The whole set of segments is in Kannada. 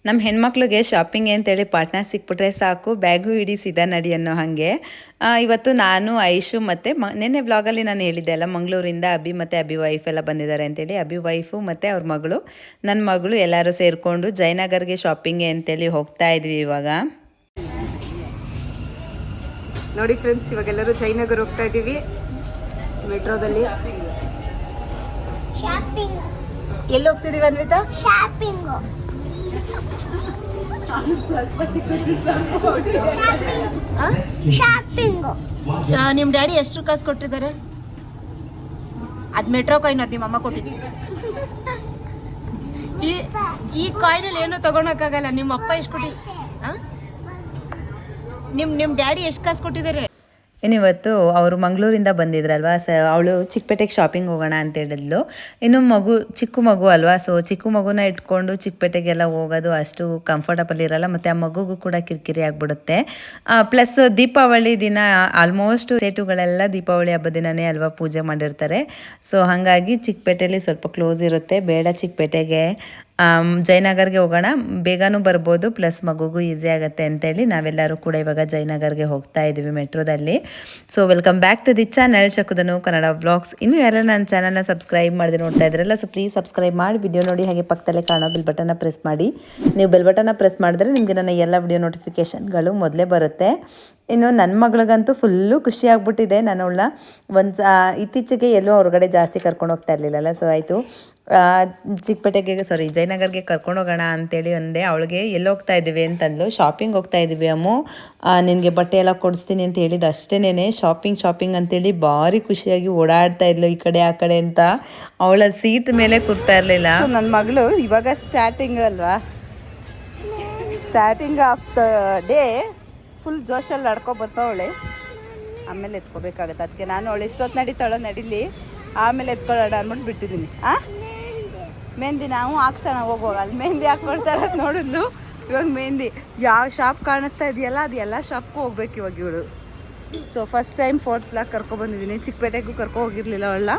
ನಮ್ಮ ಹೆಣ್ಮಕ್ಳಿಗೆ ಶಾಪಿಂಗ್ ಅಂತೇಳಿ ಪಾರ್ಟ್ನರ್ ಸಿಕ್ಬಿಟ್ರೆ ಸಾಕು, ಬ್ಯಾಗು ಹಿಡಿ ಸೀದಾ ನಡಿ ಅನ್ನೋ ಹಾಗೆ. ಇವತ್ತು ನಾನು ಐಶು ಮತ್ತು ನಿನ್ನೆ ವ್ಲಾಗಲ್ಲಿ ನಾನು ಹೇಳಿದ್ದೆ ಅಲ್ಲ, ಮಂಗಳೂರಿಂದ ಅಭಿ ಮತ್ತು ಅಭಿ ವೈಫ್ ಎಲ್ಲ ಬಂದಿದ್ದಾರೆ ಅಂತೇಳಿ. ಅಭಿ ವೈಫು ಮತ್ತು ಅವ್ರ ಮಗಳು, ನನ್ನ ಮಗಳು ಎಲ್ಲರೂ ಸೇರಿಕೊಂಡು ಜಯನಗರ್ಗೆ ಶಾಪಿಂಗ್ಗೆ ಅಂತೇಳಿ ಹೋಗ್ತಾ ಇದ್ವಿ ಇವಾಗ. ನೋಡಿ ಫ್ರೆಂಡ್ಸ್, ಇವಾಗೆಲ್ಲರೂ ಜಯನಗರ್ ಹೋಗ್ತಾ ಇದ್ದೀವಿ ಮೆಟ್ರೋದಲ್ಲಿ. ಎಲ್ಲಿ ಹೋಗ್ತಿದೀವಿ ಅನ್ವಿತಾ? ಶಾಪಿಂಗ್. ನಿಮ್ಮ ಡ್ಯಾಡಿ ಎಷ್ಟು ಕಾಸು ಕೊಟ್ಟಿದ್ದಾರೆ? ಅದು ಮೆಟ್ರೋ ಕಾಯಿನ್, ಅದು ನಿಮ್ಮ ಅಮ್ಮ ಕೊಟ್ಟಿದ್ದು. ಈ ಕಾಯಿನಲ್ಲಿ ಏನು ತಗೊಳಕ್ಕಾಗಲ್ಲ. ನಿಮ್ಮ ಅಪ್ಪ ಎಷ್ಟು ಕೊಟ್ಟಿ? ನಿಮ್ಮ ಡ್ಯಾಡಿ ಎಷ್ಟು ಕಾಸು ಕೊಟ್ಟಿದ್ದಾರೆ? ಇನ್ನಿವತ್ತು ಅವರು ಮಂಗಳೂರಿಂದ ಬಂದಿದ್ರಲ್ವಾ, ಅವಳು ಚಿಕ್ಕಪೇಟೆಗೆ ಶಾಪಿಂಗ್ ಹೋಗೋಣ ಅಂತ ಹೇಳಿದ್ಲು. ಇನ್ನು ಚಿಕ್ಕ ಮಗು ಅಲ್ವಾ, ಸೊ ಚಿಕ್ಕ ಮಗುನ ಇಟ್ಕೊಂಡು ಚಿಕ್ಕಪೇಟೆಗೆಲ್ಲ ಹೋಗೋದು ಅಷ್ಟು ಕಂಫರ್ಟಬಲ್ ಇರಲ್ಲ, ಮತ್ತು ಆ ಮಗುಗೂ ಕೂಡ ಕಿರಿಕಿರಿ ಆಗಿಬಿಡುತ್ತೆ. ಪ್ಲಸ್ ದೀಪಾವಳಿ ದಿನ ಆಲ್ಮೋಸ್ಟ್ ಸೇಟುಗಳೆಲ್ಲ ದೀಪಾವಳಿ ಹಬ್ಬದ ದಿನವೇ ಅಲ್ವಾ ಪೂಜೆ ಮಾಡಿರ್ತಾರೆ. ಸೊ ಹಾಗಾಗಿ ಚಿಕ್ಕಪೇಟೆಯಲ್ಲಿ ಸ್ವಲ್ಪ ಕ್ಲೋಸ್ ಇರುತ್ತೆ, ಬೇಡ ಚಿಕ್ಕಪೇಟೆಗೆ ಜಯನಗರ್ಗೆ ಹೋಗೋಣ, ಬೇಗನೂ ಬರ್ಬೋದು, ಪ್ಲಸ್ ಮಗುಗೂ ಈಸಿ ಆಗುತ್ತೆ ಅಂತೇಳಿ ನಾವೆಲ್ಲರೂ ಕೂಡ ಇವಾಗ ಜಯನಗರ್ಗೆ ಹೋಗ್ತಾ ಇದ್ದೀವಿ ಮೆಟ್ರೋದಲ್ಲಿ. So welcome back to the channel ಶಕುದನು ಕನ್ನಡ ವ್ಲಾಗ್ಸ್. ಇನ್ನೂ ಯಾರು ನನ್ನ ಚಾನಲ್ನ ಸಬ್ಸ್ಕ್ರೈಬ್ ಮಾಡಿ ನೋಡ್ತಾ ಇದ್ರಲ್ಲ, ಸೊ ಪ್ಲೀಸ್ ಸಬ್ಸ್ಕ್ರೈಬ್ ಮಾಡಿ, ವಿಡಿಯೋ ನೋಡಿ, ಹಾಗೆ ಪಕ್ಕದಲ್ಲೇ ಕಾಣೋ ಬೆಲ್ ಬಟನ್ನ ಪ್ರೆಸ್ ಮಾಡಿ. ನೀವು ಬೆಲ್ ಬಟನ್ನ ಪ್ರೆಸ್ ಮಾಡಿದ್ರೆ ನಿಮಗೆ ನನ್ನ ಎಲ್ಲ ವಿಡಿಯೋ ನೋಟಿಫಿಕೇಷನ್ಗಳು ಮೊದಲೇ ಬರುತ್ತೆ. ಇನ್ನು ನನ್ನ ಮಗಳಿಗಂತೂ ಫುಲ್ಲು ಖುಷಿ ಆಗ್ಬಿಟ್ಟಿದೆ. ನಾನು ಅವಳನ್ನ ಇತ್ತೀಚೆಗೆ ಎಲ್ಲೂ ಹೊರಗಡೆ ಜಾಸ್ತಿ ಕರ್ಕೊಂಡು ಹೋಗ್ತಾ ಇರಲಿಲ್ಲಲ್ಲ, ಸೊ ಆಯಿತು ಚಿಕ್ಕಪೇಟೆಗೆ ಜಯನಗರ್ಗೆ ಕರ್ಕೊಂಡು ಹೋಗೋಣ ಅಂತೇಳಿ ಅಂದೆ. ಅವಳಿಗೆ ಎಲ್ಲಿ ಹೋಗ್ತಾ ಇದ್ದೀವಿ ಅಂತಂದ್ಲು. ಶಾಪಿಂಗ್ ಹೋಗ್ತಾ ಇದ್ದೀವಿ ಅಮ್ಮು, ನಿನಗೆ ಬಟ್ಟೆ ಎಲ್ಲ ಕೊಡಿಸ್ತೀನಿ ಅಂತ ಹೇಳಿದ್ದು ಅಷ್ಟೇನೆ. ಶಾಪಿಂಗ್ ಅಂತೇಳಿ ಭಾರಿ ಖುಷಿಯಾಗಿ ಓಡಾಡ್ತಾ ಇದ್ಲು ಈ ಕಡೆ ಆ ಕಡೆ ಅಂತ. ಅವಳ ಸೀಟ್ ಮೇಲೆ ಕೂರ್ತಾ ಇರಲಿಲ್ಲ. ನನ್ನ ಮಗಳು ಇವಾಗ ಸ್ಟಾರ್ಟಿಂಗ್ ಅಲ್ವಾ, starting of the day full ಜೋಶಲ್ಲಿ ನಡ್ಕೊಬತ್ತವಳೆ. ಆಮೇಲೆ ಎತ್ಕೋಬೇಕಾಗತ್ತೆ, ಅದಕ್ಕೆ ನಾನು ಅವಳು ಎಷ್ಟೊತ್ತು ನಡೀತಾಳೋ ನಡೀಲಿ, ಆಮೇಲೆ ಎತ್ಕೊಳ್ಳೋಣ ಅಂದ್ಬಿಟ್ಟು ಬಿಟ್ಟಿದ್ದೀನಿ. ಮೆಹಂದಿ ನಾವು ಹಾಕ್ಸೋಣ ಹೋಗುವಾಗ, ಅಲ್ಲಿ ಮೆಹಂದಿ ಹಾಕ್ಕೊಳ್ತಾರೆ ನೋಡಿದ್ಲು. ಇವಾಗ ಮೆಹಂದಿ ಯಾವ ಶಾಪ್ ಕಾಣಿಸ್ತಾ ಇದೆಯಲ್ಲ ಅದು ಎಲ್ಲ ಶಾಪ್ಗೂ ಹೋಗ್ಬೇಕು ಇವಾಗ ಇವಳು. So first time 4th block ಕರ್ಕೊಬಂದಿದ್ದೀನಿ. ಚಿಕ್ಕಪೇಟೆಗೂ ಕರ್ಕೊ ಹೋಗಿರಲಿಲ್ಲ ಅವಳನ್ನ.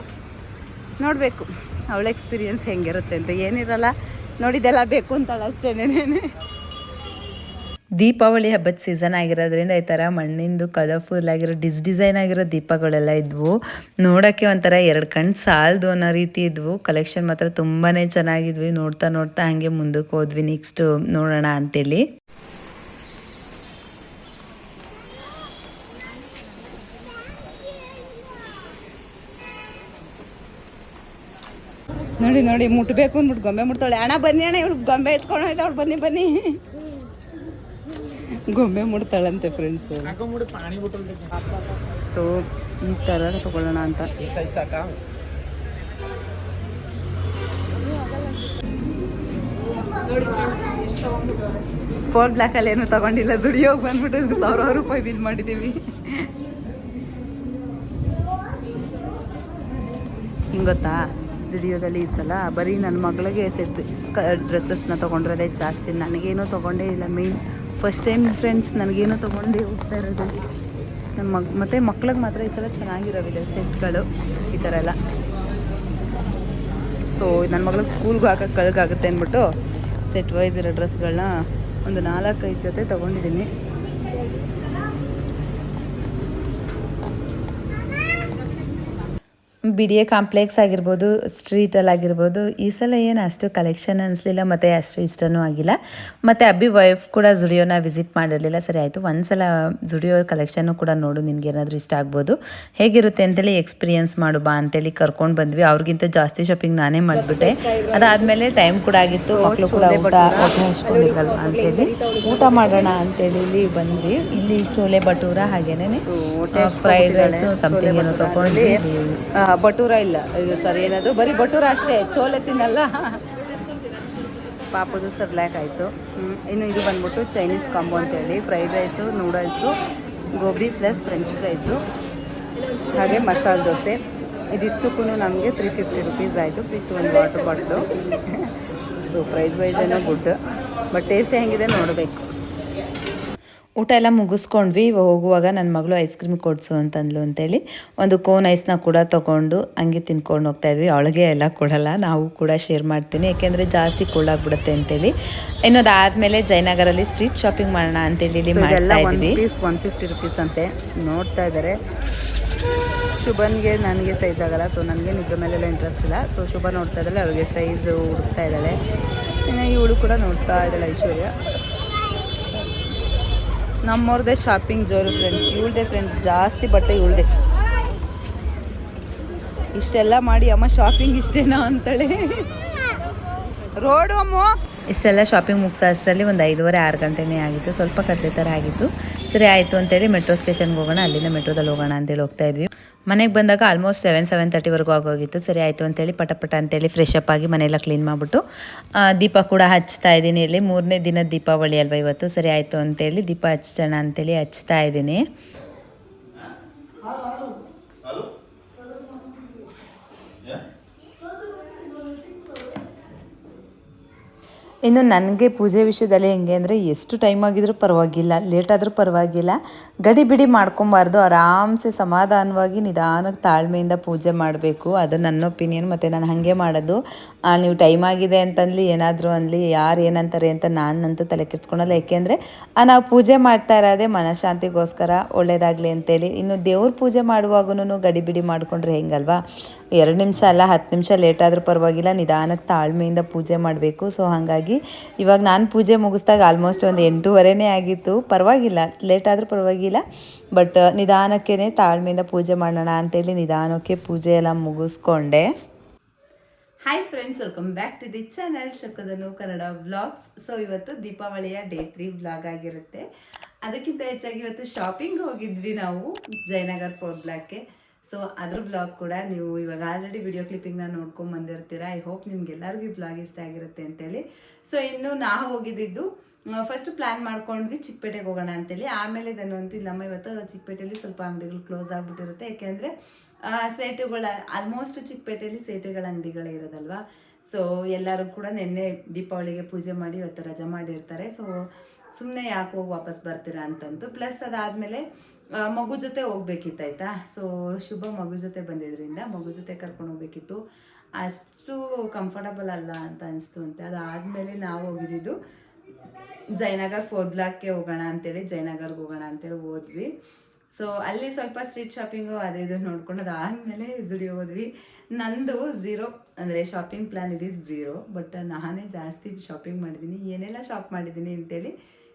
ನೋಡಬೇಕು ಅವಳ ಎಕ್ಸ್ಪೀರಿಯನ್ಸ್ ಹೆಂಗಿರುತ್ತೆ ಅಂತ. ಏನಿರಲ್ಲ, ನೋಡಿದೆಲ್ಲ ಬೇಕು ಅಂತಾಳೆ ಅಷ್ಟೇನೇನೆ. ದೀಪಾವಳಿ ಹಬ್ಬದ ಸೀಸನ್ ಆಗಿರೋದ್ರಿಂದ ಈ ಥರ ಮಣ್ಣಿಂದು ಕಲರ್ಫುಲ್ ಆಗಿರೋ ಡಿಸೈನ್ ಆಗಿರೋ ದೀಪಗಳೆಲ್ಲ ಇದ್ವು. ನೋಡೋಕ್ಕೆ ಒಂಥರ 2 ಕಣ್ಣು ಸಾಲದು ಅನ್ನೋ ರೀತಿ ಇದ್ವು. ಕಲೆಕ್ಷನ್ ಮಾತ್ರ ತುಂಬಾ ಚೆನ್ನಾಗಿದ್ವಿ. ನೋಡ್ತಾ ಹಾಗೆ ಮುಂದಕ್ಕೆ ಹೋದ್ವಿ, ನೆಕ್ಸ್ಟ್ ನೋಡೋಣ ಅಂತೇಳಿ. ನೋಡಿ ಮುಟ್ಬೇಕು ಅಂದ್ಬಿಟ್ಟು ಗೊಂಬೆ ಮುಟ್ತಾಳೆ. ಅಣ್ಣ ಬನ್ನಿ ಅಣ್ಣ, ಇವಳು ಗೊಂಬೆ ಎತ್ಕೊಂಡು ಅವಳು ಬನ್ನಿ ಗೊಂಬೆ ಮುಡ್ತಾಳಂತೆ ಫ್ರೆಂಡ್ಸು. ಸೊ ಈ ಥರ ತಗೊಳ್ಳೋಣ ಅಂತ. 4th ಬ್ಲಾಕಲ್ಲಿ ಏನು ತಗೊಂಡಿಲ್ಲ, ದುಡಿಯೋಗಿ ಬಂದ್ಬಿಟ್ಟು 1000 ರೂಪಾಯಿ ಬಿಲ್ ಮಾಡಿದ್ದೀವಿ. ಹಿಂಗೆ ಗೊತ್ತಾ, ಜುಡಿಯೋದಲ್ಲಿ ಈ ಸಲ ಬರೀ ನನ್ನ ಮಗಳಿಗೆ ಸೆಟ್ ಡ್ರೆಸ್ಸಸ್ನ ತೊಗೊಂಡ್ರದೇ ಜಾಸ್ತಿ. ನನಗೇನೂ ತೊಗೊಂಡೇ ಇಲ್ಲ. ಮೇನ್ ಫಸ್ಟ್ ಟೈಮ್ ಫ್ರೆಂಡ್ಸ್, ನನಗೇನೋ ತೊಗೊಂಡೇ ಹೋಗ್ತಾ ಇರೋದು. ಮತ್ತು ಮಕ್ಳಿಗೆ ಮಾತ್ರ ಈ ಸಲ ಚೆನ್ನಾಗಿರೋವಿದೆ ಸೆಟ್ಗಳು ಈ ಥರ ಎಲ್ಲ. ಸೊ ನನ್ನ ಮಗಳಿಗೆ ಸ್ಕೂಲ್ಗೂ ಹಾಕೋಕ್ಕೆ ಕಳ್ಗಾಗುತ್ತೆ ಅಂದ್ಬಿಟ್ಟು ಸೆಟ್ ವೈಸ್ ಇರೋ ಡ್ರೆಸ್ಗಳನ್ನ ಒಂದು 4-5 ಜೊತೆ ತೊಗೊಂಡಿದ್ದೀನಿ. BDA ಕಾಂಪ್ಲೆಕ್ಸ್ ಆಗಿರ್ಬೋದು, ಸ್ಟ್ರೀಟಲ್ಲಿ ಆಗಿರ್ಬೋದು, ಈ ಸಲ ಏನು ಅಷ್ಟು ಕಲೆಕ್ಷನ್ ಅನಿಸ್ಲಿಲ್ಲ, ಮತ್ತು ಅಷ್ಟು ಇಷ್ಟನೂ ಆಗಿಲ್ಲ. ಮತ್ತು ಅಬ್ಬಿ ವೈಫ್ ಕೂಡ ಜುಡಿಯೋನ ವಿಸಿಟ್ ಮಾಡಿರಲಿಲ್ಲ. ಸರಿ ಆಯಿತು, ಒಂದ್ಸಲ ಜುಡಿಯೋ ಕಲೆಕ್ಷನ್ನು ಕೂಡ ನೋಡು, ನಿನ್ಗೆ ಏನಾದರೂ ಇಷ್ಟ ಆಗ್ಬೋದು, ಹೇಗಿರುತ್ತೆ ಅಂತೇಳಿ ಎಕ್ಸ್ಪೀರಿಯನ್ಸ್ ಮಾಡು ಬಾ ಅಂತೇಳಿ ಕರ್ಕೊಂಡು ಬಂದ್ವಿ. ಅವ್ರಿಗಿಂತ ಜಾಸ್ತಿ ಶಾಪಿಂಗ್ ನಾನೇ ಮಾಡಿಬಿಟ್ಟೆ. ಅದಾದಮೇಲೆ ಟೈಮ್ ಕೂಡ ಆಗಿತ್ತು, ಮಕ್ಕಳು ಕೂಡ ಹೊಟ್ಟೆ ಹಚ್ಕೊಂಡಿದ್ರಲ್ವ ಅಂತೇಳಿ ಊಟ ಮಾಡೋಣ ಅಂತೇಳಿ ಇಲ್ಲಿ ಬಂದ್ವಿ. ಇಲ್ಲಿ ಚೋಲೆ ಭಟೂರ ಹಾಗೇನೆ ಫ್ರೈಡ್ ರೈಸು ಸಮಥಿಂಗ್ ಏನೋ ತೊಗೊಂಡು. ಭಟೂರ ಇಲ್ಲ, ಇದು ಸರಿ ಏನದು ಬರೀ ಭಟೂರ ಅಷ್ಟೇ, ಚೋಲೆ ತಿನ್ನಲ್ಲ. ಪಾಪದು ಸರ್ಲಾಕ್ ಆಯಿತು. ಇನ್ನು ಇದು ಬಂದ್ಬಿಟ್ಟು ಚೈನೀಸ್ ಕಾಂಬೋ ಅಂತೇಳಿ fried rice, noodles, gobi plus French fries, ಹಾಗೆ ಮಸಾಲೆ ದೋಸೆ. ಇದಿಷ್ಟಕ್ಕೂ ನಮಗೆ 350 ರೂಪೀಸ್ ಆಯಿತು, ವಿತ್ ಒಂದು water bottle. So price wise ಏನೋ ಗುಡ್, ಬಟ್ ಟೇಸ್ಟ್ ಹೆಂಗಿದೆ ನೋಡಬೇಕು. ಊಟ ಎಲ್ಲ ಮುಗಿಸ್ಕೊಂಡ್ವಿ. ಹೋಗುವಾಗ ನನ್ನ ಮಗಳು ಐಸ್ ಕ್ರೀಮ್ ಕೊಡಿಸು ಅಂತಂದ್ಲು ಅಂತೇಳಿ ಒಂದು ಕೋನ್ ಐಸ್ನ ಕೂಡ ತೊಗೊಂಡು ಹಂಗೆ ತಿನ್ಕೊಂಡು ಹೋಗ್ತಾಯಿದ್ವಿ. ಅವಳಿಗೆ ಎಲ್ಲ ಕೊಡಲ್ಲ, ನಾವು ಕೂಡ ಶೇರ್ ಮಾಡ್ತೀನಿ, ಯಾಕೆಂದರೆ ಜಾಸ್ತಿ ಕೂಳಾಗ್ಬಿಡುತ್ತೆ ಅಂತೇಳಿ. ಇನ್ನೊಂದಾದಮೇಲೆ ಜಯನಗರಲ್ಲಿ ಸ್ಟ್ರೀಟ್ ಶಾಪಿಂಗ್ ಮಾಡೋಣ ಅಂತೇಳಿ ಇಲ್ಲಿ ಮಾಡ್ತಾ ಇದ್ವಿ. ಪೀಸ್ 150 ರುಪೀಸ್ ಅಂತೆ ನೋಡ್ತಾ ಇದ್ದಾರೆ. ಶುಭನ್ಗೆ ನನಗೆ ಸೈಜ್ ಆಗಲ್ಲ, ಸೊ ನನಗೆ ಇದ್ರ ಮೇಲೆಲ್ಲ ಇಂಟ್ರೆಸ್ಟ್ ಇಲ್ಲ. ಸೊ ಶುಭ ನೋಡ್ತಾ ಇದ್ದಾಳೆ, ಅವಳಿಗೆ ಸೈಜು ಹುಡುಕ್ತಾ ಇದ್ದಾಳೆ. ಇನ್ನು ಇವಳು ಕೂಡ ನೋಡ್ತಾ ಇದ್ದಾಳೆ, ಐಶ್ವರ್ಯ. ನಮ್ಮವ್ರದ್ದೇ ಶಾಪಿಂಗ್ ಜೋರು ಫ್ರೆಂಡ್ಸ್, ಇವಳದೇ ಫ್ರೆಂಡ್ಸ್ ಜಾಸ್ತಿ ಬಟ್ಟೆ ಇವಳದೇ. ಇಷ್ಟೆಲ್ಲ ಮಾಡಿ ಅಮ್ಮ ಶಾಪಿಂಗ್ ಇಷ್ಟೇನಾ ಅಂತಾಳೆ. ರೋಡು ಅಮ್ಮ ಇಷ್ಟೆಲ್ಲ ಶಾಪಿಂಗ್ ಮುಗಿಸೋ ಅಷ್ಟರಲ್ಲಿ ಒಂದು 5:30-6 ಗಂಟೆನೇ ಆಗಿತ್ತು. ಸ್ವಲ್ಪ ಕತ್ಲೆ ಥರ ಆಗಿತ್ತು. ಸರಿ ಆಯಿತು ಅಂತೇಳಿ ಮೆಟ್ರೋ ಸ್ಟೇಷನ್ಗೆ ಹೋಗೋಣ, ಅಲ್ಲಿಂದ ಮೆಟ್ರೋದಲ್ಲಿ ಹೋಗೋಣ ಅಂತೇಳಿ ಹೋಗ್ತಾ ಇದ್ವಿ. ಮನೆಗೆ ಬಂದಾಗ ಆಲ್ಮೋಸ್ಟ್ 7:30ವರೆಗೂ ಆಗೋಗಿತ್ತು. ಸರಿ ಆಯಿತು ಅಂತೇಳಿ ಪಟ ಅಂತೇಳಿ ಫ್ರೆಶ್ ಅಪ್ ಆಗಿ ಮನೆಯೆಲ್ಲ ಕ್ಲೀನ್ ಮಾಡಿಬಿಟ್ಟು ದೀಪ ಕೂಡ ಹಚ್ತಾ ಇದ್ದೀನಿ. ಇಲ್ಲಿ 3ನೇ ದಿನದ ದೀಪಾವಳಿ ಅಲ್ವಾ ಇವತ್ತು. ಸರಿ ಆಯಿತು ಅಂತೇಳಿ ದೀಪ ಹಚ್ಚೋಣ ಅಂತೇಳಿ ಹಚ್ತಾ ಇದ್ದೀನಿ. ಇನ್ನು ನನಗೆ ಪೂಜೆ ವಿಷಯದಲ್ಲಿ ಹೆಂಗೆ ಅಂದರೆ ಎಷ್ಟು ಟೈಮ್ ಆಗಿದ್ರೂ ಪರವಾಗಿಲ್ಲ, ಲೇಟಾದರೂ ಪರವಾಗಿಲ್ಲ, ಗಡಿ ಬಿಡಿ ಮಾಡ್ಕೊಬಾರ್ದು. ಆರಾಮ್ಸೆ ಸಮಾಧಾನವಾಗಿ ನಿಧಾನಕ್ಕೆ ತಾಳ್ಮೆಯಿಂದ ಪೂಜೆ ಮಾಡಬೇಕು. ಅದು ನನ್ನ ಒಪಿನಿಯನ್. ಮತ್ತು ನಾನು ಹಾಗೆ ಮಾಡೋದು. ನೀವು ಟೈಮ್ ಆಗಿದೆ ಅಂತಂದು ಏನಾದರೂ ಅನ್ನಲಿ, ಯಾರು ಏನಂತಾರೆ ಅಂತ ನಾನಂತೂ ತಲೆ ಕೆಡ್ಸ್ಕೊಳಲ್ಲ. ಏಕೆಂದರೆ ನಾವು ಪೂಜೆ ಮಾಡ್ತಾ ಇರೋದೇ ಮನಃಶಾಂತಿಗೋಸ್ಕರ, ಒಳ್ಳೇದಾಗಲಿ ಅಂತೇಳಿ. ಇನ್ನು ದೇವ್ರ ಪೂಜೆ ಮಾಡುವಾಗೂ ಗಡಿ ಬಿಡಿ ಮಾಡಿಕೊಂಡ್ರೆ ಹೆಂಗಲ್ವಾ. 2 ನಿಮಿಷ ಅಲ್ಲ 10 ನಿಮಿಷ ಲೇಟಾದರೂ ಪರವಾಗಿಲ್ಲ, ನಿಧಾನಕ್ಕೆ ತಾಳ್ಮೆಯಿಂದ ಪೂಜೆ ಮಾಡಬೇಕು. ಸೊ ಹಾಗಾಗಿ ಇವಾಗ ನಾನು ಪೂಜೆ ಮುಗಿಸ್ದಾಗ ಆಲ್ಮೋಸ್ಟ್ ಒಂದು 8:30ನೇ ಆಗಿತ್ತು. ಪರವಾಗಿಲ್ಲ, ಲೇಟಾದರೂ ಪರವಾಗಿಲ್ಲ, ಬಟ್ ನಿಧಾನಕ್ಕೇ ತಾಳ್ಮೆಯಿಂದ ಪೂಜೆ ಮಾಡೋಣ ಅಂತೇಳಿ ನಿಧಾನಕ್ಕೆ ಪೂಜೆ ಎಲ್ಲ ಮುಗಿಸ್ಕೊಂಡೆ. Hi friends, welcome back to the channel ಶಕದನು ಕನ್ನಡ ವ್ಲಾಗ್ಸ್. ಸೊ ಇವತ್ತು ದೀಪಾವಳಿಯ ಡೇ 3 ವ್ಲಾಗ್ ಆಗಿರುತ್ತೆ. ಅದಕ್ಕಿಂತ ಹೆಚ್ಚಾಗಿ ಇವತ್ತು ಶಾಪಿಂಗ್ ಹೋಗಿದ್ವಿ ನಾವು ಜಯನಗರ್ 4 ಬ್ಲಾಕ್ಗೆ. ಸೊ ಅದ್ರ ವ್ಲಾಗ್ ಕೂಡ ನೀವು ಇವಾಗ ಆಲ್ರೆಡಿ ವಿಡಿಯೋ ಕ್ಲಿಪ್ಪಿಂಗ್ನ ನೋಡ್ಕೊಂಡು ಬಂದಿರ್ತೀರ. ಐ ಹೋಪ್ ನಿಮ್ಗೆಲ್ಲರಿಗೂ ಈ ವ್ಲಾಗ್ ಇಷ್ಟ ಆಗಿರುತ್ತೆ ಅಂತೇಳಿ. ಸೊ ಇನ್ನು ನಾವು ಹೋಗಿದ್ದು ಫಸ್ಟ್ ಪ್ಲ್ಯಾನ್ ಮಾಡ್ಕೊಂಡ್ವಿ ಚಿಕ್ಕಪೇಟೆಗೆ ಹೋಗೋಣ ಅಂತೇಳಿ. ಆಮೇಲೆ ಇದನ್ನು ಅಂತಿಲ್ಲಮ್ಮ, ಇವತ್ತು ಚಿಕ್ಕಪೇಟೆಯಲ್ಲಿ ಸ್ವಲ್ಪ ಅಂಗಡಿಗಳು ಕ್ಲೋಸ್ ಆಗಿಬಿಟ್ಟಿರುತ್ತೆ. ಯಾಕೆಂದರೆ ಸೇಟುಗಳ ಆಲ್ಮೋಸ್ಟ್ ಚಿಕ್ಕಪೇಟೆಯಲ್ಲಿ ಸೇಟುಗಳ ಅಂಗಡಿಗಳೇ ಇರೋದಲ್ವಾ. ಸೊ ಎಲ್ಲರೂ ಕೂಡ ನಿನ್ನೆ ದೀಪಾವಳಿಗೆ ಪೂಜೆ ಮಾಡಿ ಇವತ್ತು ರಜೆ ಮಾಡಿರ್ತಾರೆ. ಸೊ ಸುಮ್ಮನೆ ಯಾಕೆ ಹೋಗಿ ವಾಪಸ್ ಬರ್ತೀರಾ ಅಂತಂತು. ಪ್ಲಸ್ ಅದಾದಮೇಲೆ ಮಗು ಜೊತೆ ಹೋಗ್ಬೇಕಿತ್ತಾಯ್ತಾ. ಸೊ ಶುಭ ಮಗು ಜೊತೆ ಬಂದಿದ್ದರಿಂದ ಮಗು ಜೊತೆ ಕರ್ಕೊಂಡು ಹೋಗ್ಬೇಕಿತ್ತು. ಅಷ್ಟು ಕಂಫರ್ಟಬಲ್ ಅಲ್ಲ ಅಂತ ಅನಿಸ್ತು ಅಂತೆ. ಅದಾದಮೇಲೆ ನಾವು ಹೋಗಿದ್ದು ಜಯನಗರ್ 4 ಬ್ಲಾಕ್ಗೆ ಹೋಗೋಣ ಅಂತೇಳಿ ಜಯನಗರ್ಗೆ ಹೋಗೋಣ ಅಂತೇಳಿ ಹೋದ್ವಿ. ಸೊ ಅಲ್ಲಿ ಸ್ವಲ್ಪ ಸ್ಟ್ರೀಟ್ ಶಾಪಿಂಗು ಅದು ಇದು ನೋಡ್ಕೊಂಡು ಅದಾದಮೇಲೆ ಜುಡಿಯೋ ಹೋದ್ವಿ. ನಂದು 0 ಅಂದರೆ ಶಾಪಿಂಗ್ ಪ್ಲ್ಯಾನ್ ಇದ್ದಿದ್ದು 0, ಬಟ್ ನಾನೇ ಜಾಸ್ತಿ ಶಾಪಿಂಗ್ ಮಾಡಿದ್ದೀನಿ. ಏನೆಲ್ಲ ಶಾಪ್ ಮಾಡಿದ್ದೀನಿ ಅಂತೇಳಿ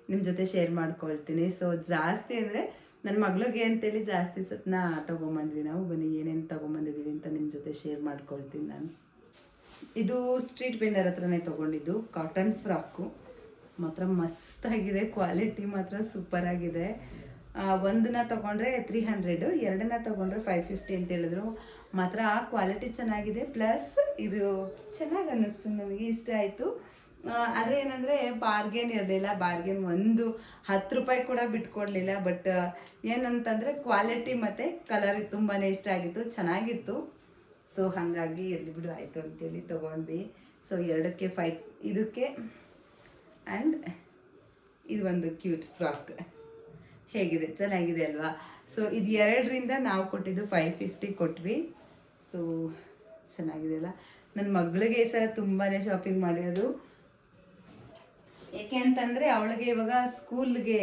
ನಿಮ್ಮ ಜೊತೆ ಶೇರ್ ಮಾಡ್ಕೊಳ್ತೀನಿ. ಸೊ ಜಾಸ್ತಿ ಅಂದರೆ ನನ್ನ ಮಗಳಿಗೆ ಅಂತೇಳಿ ಜಾಸ್ತಿ ಸತ್ನ ತೊಗೊಂಬಂದ್ವಿ ನಾವು. ಬನ್ನಿ ಏನೇನು ತೊಗೊಂಬಂದಿದ್ದೀವಿ ಅಂತ ನಿಮ್ಮ ಜೊತೆ ಶೇರ್ ಮಾಡ್ಕೊಳ್ತೀನಿ ನಾನು. ಇದು ಸ್ಟ್ರೀಟ್ ವೆಂಡರ್ ಹತ್ರನೇ ತೊಗೊಂಡಿದ್ದು ಕಾಟನ್ ಫ್ರಾಕು. ಮಾತ್ರ ಮಸ್ತಾಗಿದೆ, ಕ್ವಾಲಿಟಿ ಮಾತ್ರ ಸೂಪರಾಗಿದೆ. ಒಂದನ್ನ ತೊಗೊಂಡ್ರೆ 300, ಎರಡನ್ನ ತೊಗೊಂಡ್ರೆ 550 ಅಂತ ಹೇಳಿದ್ರು. ಮಾತ್ರ ಕ್ವಾಲಿಟಿ ಚೆನ್ನಾಗಿದೆ. ಪ್ಲಸ್ ಇದು ಚೆನ್ನಾಗಿ ಅನ್ನಿಸ್ತು, ನನಗೆ ಇಷ್ಟ ಆಯಿತು. ಆದರೆ ಏನಂದರೆ ಬಾರ್ಗೇನ್ ಇರಲಿಲ್ಲ. ಬಾರ್ಗೇನ್ ಒಂದು 10 ರೂಪಾಯಿ ಕೂಡ ಬಿಟ್ಕೊಡ್ಲಿಲ್ಲ. ಬಟ್ ಏನಂತಂದರೆ ಕ್ವಾಲಿಟಿ ಮತ್ತು ಕಲರ್ ತುಂಬಾ ಇಷ್ಟ ಆಗಿತ್ತು, ಚೆನ್ನಾಗಿತ್ತು. ಸೊ ಹಾಗಾಗಿ ಇರಲಿ ಬಿಡು ಆಯಿತು ಅಂತೇಳಿ ತೊಗೊಂಡ್ವಿ. ಸೊ 2ಕ್ಕೆ 5 ಇದಕ್ಕೆ ಆ್ಯಂಡ್ ಇದು ಒಂದು ಕ್ಯೂಟ್ ಫ್ರಾಕ್ ಹೇಗಿದೆ, ಚೆನ್ನಾಗಿದೆ ಅಲ್ವಾ. ಸೊ ಇದು 2ರಿಂದ ನಾವು ಕೊಟ್ಟಿದ್ದು 550 ಕೊಟ್ವಿ. ಸೊ ಚೆನ್ನಾಗಿದೆ ಅಲ್ಲ. ನನ್ನ ಮಗಳಿಗೆ ಈ ಸಲ ತುಂಬಾ ಶಾಪಿಂಗ್ ಮಾಡಿರೋದು. ಏಕೆ ಅಂತಂದರೆ ಅವಳಿಗೆ ಇವಾಗ ಸ್ಕೂಲ್ಗೆ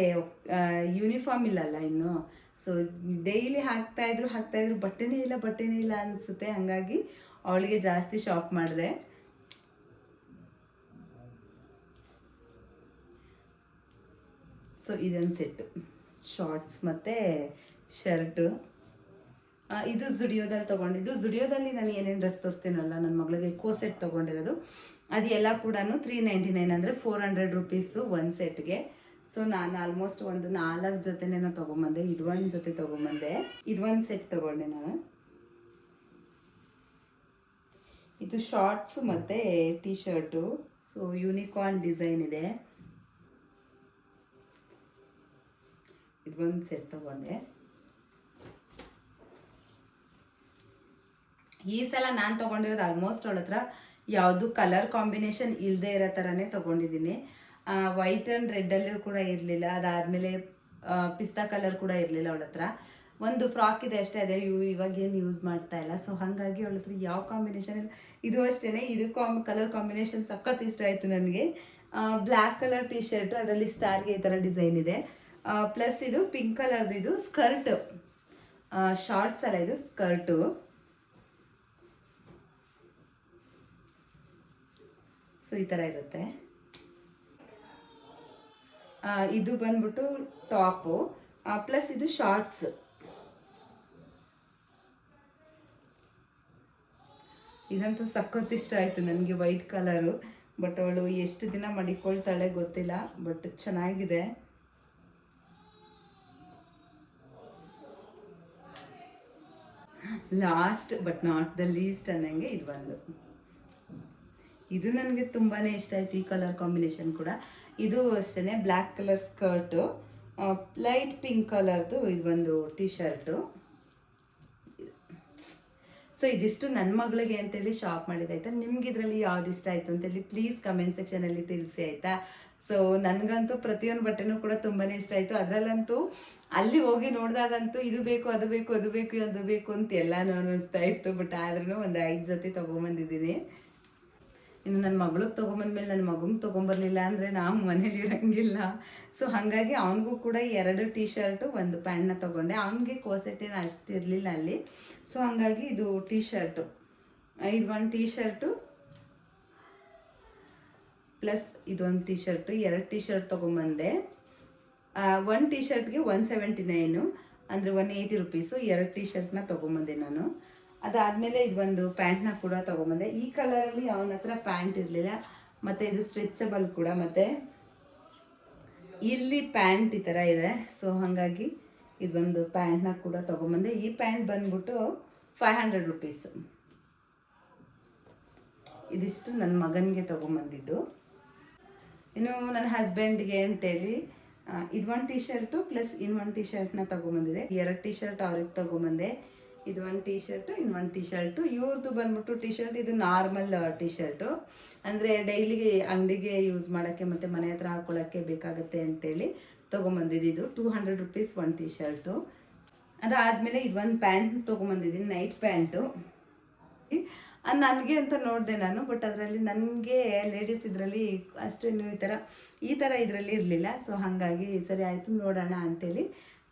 ಯೂನಿಫಾರ್ಮ್ ಇಲ್ಲಲ್ಲ ಇನ್ನು. ಸೊ ಡೈಲಿ ಹಾಕ್ತಾಯಿದ್ರು ಬಟ್ಟೆನೇ ಇಲ್ಲ ಅನಿಸುತ್ತೆ. ಹಾಗಾಗಿ ಅವಳಿಗೆ ಜಾಸ್ತಿ ಶಾಪ್ ಮಾಡಿದೆ. ಸೊ ಇದೊಂದು ಸೆಟ್ಟು ಶಾರ್ಟ್ಸ್ ಮತ್ತು ಶರ್ಟು. ಇದು ಜುಡಿಯೋದಲ್ಲಿ ತೊಗೊಂಡಿದ್ದು. ಜುಡಿಯೋದಲ್ಲಿ ನಾನು ಏನೇನು ಡ್ರೆಸ್ ತೋರಿಸ್ತೀನಲ್ಲ, ನನ್ನ ಮಗಳಿಗೆ ಸೆಟ್ ತೊಗೊಂಡಿರೋದು. ಅದು ಎಲ್ಲ ಕೂಡ 399 ಅಂದರೆ 400 ರುಪೀಸು ಒಂದು ಸೆಟ್ಗೆ. ಸೊ ನಾನು ಆಲ್ಮೋಸ್ಟ್ ಒಂದು 4 ಜೊತೆನೇನೋ ತೊಗೊಂಬಂದೆ. ಇದು ಒಂದು ಜೊತೆ ತೊಗೊಂಬಂದೆ, ಇದು ಒಂದು ಸೆಟ್ ತೊಗೊಂಡೆ ನಾನು. ಇದು ಶಾರ್ಟ್ಸು ಮತ್ತು T shirt. So unicorn design ಇದೆ. ಇದೊಂದು ಸೆಟ್ ತೊಗೊಂಡೆ. ಈ ಸಲ ನಾನು ತೊಗೊಂಡಿರೋದು ಆಲ್ಮೋಸ್ಟ್ ಅವಳ ಹತ್ರ ಯಾವುದು ಕಲರ್ ಕಾಂಬಿನೇಷನ್ ಇಲ್ಲದೆ ಇರೋ ಥರನೇ ತೊಗೊಂಡಿದ್ದೀನಿ. ವೈಟ್ ಆ್ಯಂಡ್ ರೆಡ್ಡಲ್ಲೂ ಕೂಡ ಇರಲಿಲ್ಲ. ಅದಾದಮೇಲೆ ಪಿಸ್ತಾ ಕಲರ್ ಕೂಡ ಇರಲಿಲ್ಲ ಅವಳ ಹತ್ರ. ಒಂದು ಫ್ರಾಕ್ ಇದೆ ಅಷ್ಟೇ, ಅದೇ ಇವಾಗ ಏನು ಯೂಸ್ ಮಾಡ್ತಾ ಇಲ್ಲ. ಸೊ ಹಾಗಾಗಿ ಅವಳ ಹತ್ರ ಯಾವ ಕಾಂಬಿನೇಷನ್ ಇಲ್ಲ. ಇದು ಅಷ್ಟೇ, ಇದು ಕಲರ್ ಕಾಂಬಿನೇಷನ್ ಸಖತ್ ಇಷ್ಟ ಆಯಿತು ನನಗೆ. ಬ್ಲ್ಯಾಕ್ ಕಲರ್ ಟೀ ಶರ್ಟ್, ಅದರಲ್ಲಿ ಸ್ಟಾರ್ಗೆ ಈ ಥರ ಡಿಸೈನ್ ಇದೆ. ಪ್ಲಸ್ ಇದು ಪಿಂಕ್ ಕಲರ್ದು, ಇದು ಸ್ಕರ್ಟ್, ಶಾರ್ಟ್ಸ್ ಅಲ್ಲ, ಇದು ಸ್ಕರ್ಟು. ಸೊ ಈ ಥರ ಇರುತ್ತೆ. ಇದು ಬಂದ್ಬಿಟ್ಟು ಟಾಪು, ಪ್ಲಸ್ ಇದು ಶಾರ್ಟ್ಸ್. ಇದಂತೂ ಸಖತ್ ಇಷ್ಟ ಆಯಿತು ನನಗೆ, ವೈಟ್ ಕಲರು. ಬಟ್ ಅವಳು ಎಷ್ಟು ದಿನ ಮಡಿಕೊಳ್ತಾಳೆ ಗೊತ್ತಿಲ್ಲ, ಬಟ್ ಚೆನ್ನಾಗಿದೆ. Last but not the least ಅನ್ನಂಗೆ ಇದು ಒಂದು, ಇದು ನನಗೆ ತುಂಬಾ ಇಷ್ಟ ಆಯ್ತು, ಈ ಕಲರ್ ಕಾಂಬಿನೇಷನ್ ಕೂಡ. ಇದು ಅಷ್ಟೇ, black colour skirt, light pink ಕಲರ್ದು ಇದು ಒಂದು ಟೀ ಶರ್ಟು. ಸೊ ಇದಿಷ್ಟು ನನ್ನ ಮಗಳಿಗೆ ಅಂತೇಳಿ ಶಾಪ್ ಮಾಡಿದೆ ಆಯಿತಾ. ನಿಮ್ಗೆ ಇದರಲ್ಲಿ ಯಾವ್ದು ಇಷ್ಟ ಆಯಿತು ಅಂತೇಳಿ ಪ್ಲೀಸ್ ಕಮೆಂಟ್ ಸೆಕ್ಷನಲ್ಲಿ ತಿಳಿಸಿ ಆಯಿತಾ. ಸೊ ನನಗಂತೂ ಪ್ರತಿಯೊಂದು ಬಟ್ಟೆನೂ ಕೂಡ ತುಂಬಾ ಇಷ್ಟ ಆಯಿತು. ಅದರಲ್ಲಂತೂ ಅಲ್ಲಿ ಹೋಗಿ ನೋಡಿದಾಗಂತೂ ಇದು ಬೇಕು ಅದು ಬೇಕು ಅದು ಬೇಕು ಅದು ಬೇಕು ಅಂತ ಎಲ್ಲನೂ ಅನ್ನಿಸ್ತಾ ಇತ್ತು. ಬಟ್ ಆದ್ರೂ ಒಂದು 5 ಜೊತೆ ತೊಗೊಂಬಂದಿದ್ದೀನಿ. ಇನ್ನು ನನ್ನ ಮಗಳಿಗೆ ತೊಗೊಂಬಂದ್ಮೇಲೆ ನನ್ನ ಮಗುಂಗೆ ತೊಗೊಂಬರ್ಲಿಲ್ಲ ಅಂದರೆ ನಾವು ಮನೇಲಿ ಇರೋಂಗಿಲ್ಲ. ಸೊ ಹಾಗಾಗಿ ಅವನಿಗೂ ಕೂಡ 2 ಟೀ ಶರ್ಟು 1 ಪ್ಯಾಂಟ್ನ ತೊಗೊಂಡೆ. ಅವನಿಗೆ ಕೋಸೆಟ್ಟೇನು ಅಷ್ಟು ಇರಲಿಲ್ಲ ಅಲ್ಲಿ. ಸೊ ಹಾಗಾಗಿ ಇದು ಟೀ ಶರ್ಟು, ಇದು 1 ಟೀ ಶರ್ಟು ಪ್ಲಸ್ ಇದೊಂದು ಟೀ ಶರ್ಟು, 2 ಟೀ ಶರ್ಟ್ ತೊಗೊಂಬಂದೆ. 1 ಟೀ ಶರ್ಟ್ಗೆ 179 ಅಂದರೆ 180 ರುಪೀಸು. 2 ಟೀ ಶರ್ಟ್ನ ತೊಗೊಂಬಂದೆ ನಾನು. ಅದಾದಮೇಲೆ ಇದೊಂದು ಪ್ಯಾಂಟ್ನ ಕೂಡ ತೊಗೊಂಬಂದೆ. ಈ ಕಲರಲ್ಲಿ ಅವನ ಹತ್ರ ಪ್ಯಾಂಟ್ ಇರಲಿಲ್ಲ, ಮತ್ತು ಇದು ಸ್ಟ್ರೆಚಬಲ್ ಕೂಡ, ಮತ್ತು ಇಲ್ಲಿ ಪ್ಯಾಂಟ್ ಈ ಥರ ಇದೆ. ಸೊ ಹಾಗಾಗಿ ಇದೊಂದು ಪ್ಯಾಂಟ್ನ ಕೂಡ ತೊಗೊಂಬಂದೆ. ಈ ಪ್ಯಾಂಟ್ ಬಂದ್ಬಿಟ್ಟು 500 ರುಪೀಸ್. ಇದಿಷ್ಟು ನನ್ನ ಮಗನಿಗೆ ತೊಗೊಂಬಂದಿದ್ದು. ಇನ್ನು ನನ್ನ ಹಸ್ಬೆಂಡ್ಗೆ ಅಂತೇಳಿ ಇದು 1 ಟೀ ಶರ್ಟು ಪ್ಲಸ್ ಇನ್ನೊಂದು ಟೀ ಶರ್ಟ್ನ ತೊಗೊಂಬಂದಿದೆ. 2 ಟೀ ಶರ್ಟ್ ಅವ್ರಿಗೆ ತೊಗೊಂಬಂದೆ. ಇದು 1 ಟೀ ಶರ್ಟು, ಇನ್ನೊಂದು ಟೀ ಶರ್ಟು. ಇವ್ರದ್ದು ಬಂದ್ಬಿಟ್ಟು ಟೀ ಶರ್ಟ್ ಇದು ನಾರ್ಮಲ್ ಟೀ ಶರ್ಟು, ಅಂದರೆ ಡೈಲಿಗೆ ಅಂಗಡಿಗೆ ಯೂಸ್ ಮಾಡೋಕ್ಕೆ ಮತ್ತು ಮನೆ ಹತ್ರ ಹಾಕೊಳ್ಳೋಕ್ಕೆ ಬೇಕಾಗುತ್ತೆ ಅಂತೇಳಿ ತೊಗೊಂಬಂದಿದ್ದು. 200 ರುಪೀಸ್ 1 ಟೀ ಶರ್ಟು. ಅದಾದಮೇಲೆ ಇದೊಂದು ಪ್ಯಾಂಟ್ ತೊಗೊಂಬಂದಿದ್ದೀನಿ, ನೈಟ್ ಪ್ಯಾಂಟು. ನನಗೆ ಅಂತ ನೋಡಿದೆ ನಾನು, ಬಟ್ ಅದರಲ್ಲಿ ನನಗೆ ಲೇಡೀಸ್ ಇದರಲ್ಲಿ ಅಷ್ಟೇನು ಈ ಥರ ಇದರಲ್ಲಿ ಇರಲಿಲ್ಲ. ಸೊ ಹಾಗಾಗಿ ಸರಿ ಆಯಿತು ನೋಡೋಣ ಅಂಥೇಳಿ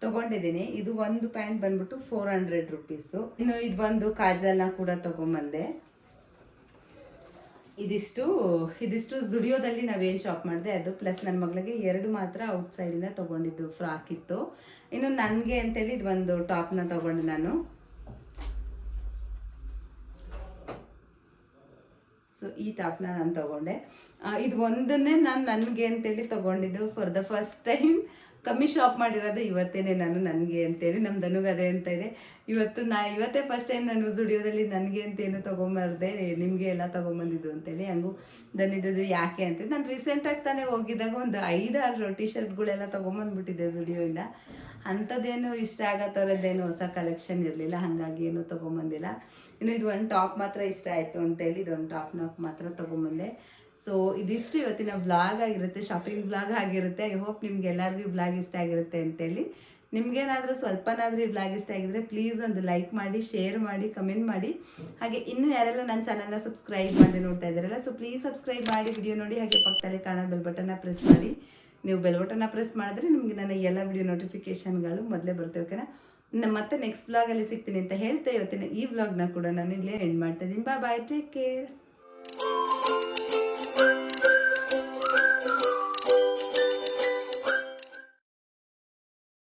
ತೊಗೊಂಡಿದ್ದೀನಿ. ಇದು ಒಂದು ಪ್ಯಾಂಟ್ ಬಂದ್ಬಿಟ್ಟು 400 ರುಪೀಸು. ಇನ್ನು ಇದೊಂದು ಕಾಜಲ್ನ ಕೂಡ ತೊಗೊಂಬಂದೆ. ಇದಿಷ್ಟು ಜುಡಿಯೋದಲ್ಲಿ ನಾವೇನು ಶಾಪ್ ಮಾಡಿದೆ ಅದು, ಪ್ಲಸ್ ನನ್ನ ಮಗಳಿಗೆ 2 ಮಾತ್ರ ಔಟ್ಸೈಡಿಂದ ತೊಗೊಂಡಿದ್ದು ಫ್ರಾಕ್ ಇತ್ತು. ಇನ್ನು ನನಗೆ ಅಂತೇಳಿ ಇದೊಂದು ಟಾಪ್ನ ತೊಗೊಂಡೆ ನಾನು. ಸೊ ಈ ಟಾಪ್ನ ನಾನು ತೊಗೊಂಡೆ. ಇದು ಒಂದನ್ನೇ ನಾನು ನನಗೆ ಅಂತೇಳಿ ತೊಗೊಂಡಿದ್ದು. ಫಾರ್ ದ ಫಸ್ಟ್ ಟೈಮ್ ಕಮ್ಮಿ ಶಾಪ್ ಮಾಡಿರೋದು ಇವತ್ತೇನೆ ನಾನು, ನನಗೆ ಅಂತೇಳಿ. ನಮ್ಮ ದನುಗೆ ಅದೇ ಅಂತ ಇದೆ, ಇವತ್ತೇ ಫಸ್ಟ್ ಟೈಮ್ ನಾನು ಜುಡಿಯೋದಲ್ಲಿ ನನಗೆ ಅಂತೇನು ತೊಗೊಂಬರ್ದೆ, ನಿಮಗೆ ಎಲ್ಲ ತೊಗೊಂಬಂದಿದ್ದು ಅಂತೇಳಿ. ಹಂಗೂ ದನಿದ್ದು ಯಾಕೆ ಅಂತ, ನಾನು ರೀಸೆಂಟಾಗಿ ತಾನೇ ಹೋಗಿದ್ದಾಗ ಒಂದು 5-6 ಟೀ ಶರ್ಟ್ಗಳೆಲ್ಲ ತೊಗೊಂಬಂದ್ಬಿಟ್ಟಿದ್ದೆ ಜುಡಿಯೋಯಿಂದ. ಅಂಥದ್ದೇನು ಇಷ್ಟ ಆಗತ್ತವ್ರದ್ದೇನು ಹೊಸ ಕಲೆಕ್ಷನ್ ಇರಲಿಲ್ಲ, ಹಾಗಾಗಿ ಏನು ತೊಗೊಂಬಂದಿಲ್ಲ. ಇನ್ನು ಇದು ಒಂದು ಟಾಪ್ ಮಾತ್ರ ಇಷ್ಟ ಆಯಿತು ಅಂತೇಳಿ ಇದೊಂದು ಟಾಪ್ನ ಮಾತ್ರ ತೊಗೊಂಬಂದೆ. ಸೊ ಇದಿಷ್ಟು ಇವತ್ತಿನ ವ್ಲಾಗ್ ಆಗಿರುತ್ತೆ, ಶಾಪಿಂಗ್ ವ್ಲಾಗ್ ಆಗಿರುತ್ತೆ. ಐ ಹೋಪ್ ನಿಮ್ಗೆ ಎಲ್ಲರಿಗೂ ಈ ವ್ಲಾಗ್ ಇಷ್ಟ ಆಗಿರುತ್ತೆ ಅಂತೇಳಿ. ನಿಮಗೇನಾದರೂ ಸ್ವಲ್ಪನಾದರೂ ಈ ವ್ಲಾಗ್ ಇಷ್ಟ ಆಗಿದ್ರೆ ಪ್ಲೀಸ್ ಒಂದು ಲೈಕ್ ಮಾಡಿ, ಶೇರ್ ಮಾಡಿ, ಕಮೆಂಟ್ ಮಾಡಿ. ಹಾಗೆ ಇನ್ನೂ ಯಾರೆಲ್ಲ ನನ್ನ ಚಾನಲ್ನ ಸಬ್ಸ್ಕ್ರೈಬ್ ಮಾಡಿ ನೋಡ್ತಾ ಇದ್ದಾರಲ್ಲ, ಸೊ ಪ್ಲೀಸ್ ಸಬ್ಸ್ಕ್ರೈಬ್ ಮಾಡಿ, ವಿಡಿಯೋ ನೋಡಿ. ಹಾಗೆ ಪಕ್ಕದಲ್ಲಿ ಕಾಣೋ ಬೆಲ್ ಬಟನ್ನ ಪ್ರೆಸ್ ಮಾಡಿ. ನೀವು ಬೆಲ್ ಬಟನ್ನ ಪ್ರೆಸ್ ಮಾಡಿದ್ರೆ ನಿಮಗೆ ನನ್ನ ಎಲ್ಲ ವಿಡಿಯೋ ನೋಟಿಫಿಕೇಷನ್ಗಳು ಮೊದಲೇ ಬರ್ತವೆ. ಓಕೆನಾ? ಮತ್ತೆ ನೆಕ್ಸ್ಟ್ ವ್ಲಾಗಲ್ಲಿ ಸಿಗ್ತೀನಿ ಅಂತ ಹೇಳ್ತಾ ಇವತ್ತಿನ ಈ ವ್ಲಾಗ್ನ ಕೂಡ ನಾನು ಇಲ್ಲೇ ಎಂಡ್ ಮಾಡ್ತಾ ಇದ್ದೀನಿ. ಬಾಯ್, ಟೇಕ್ ಕೇರ್.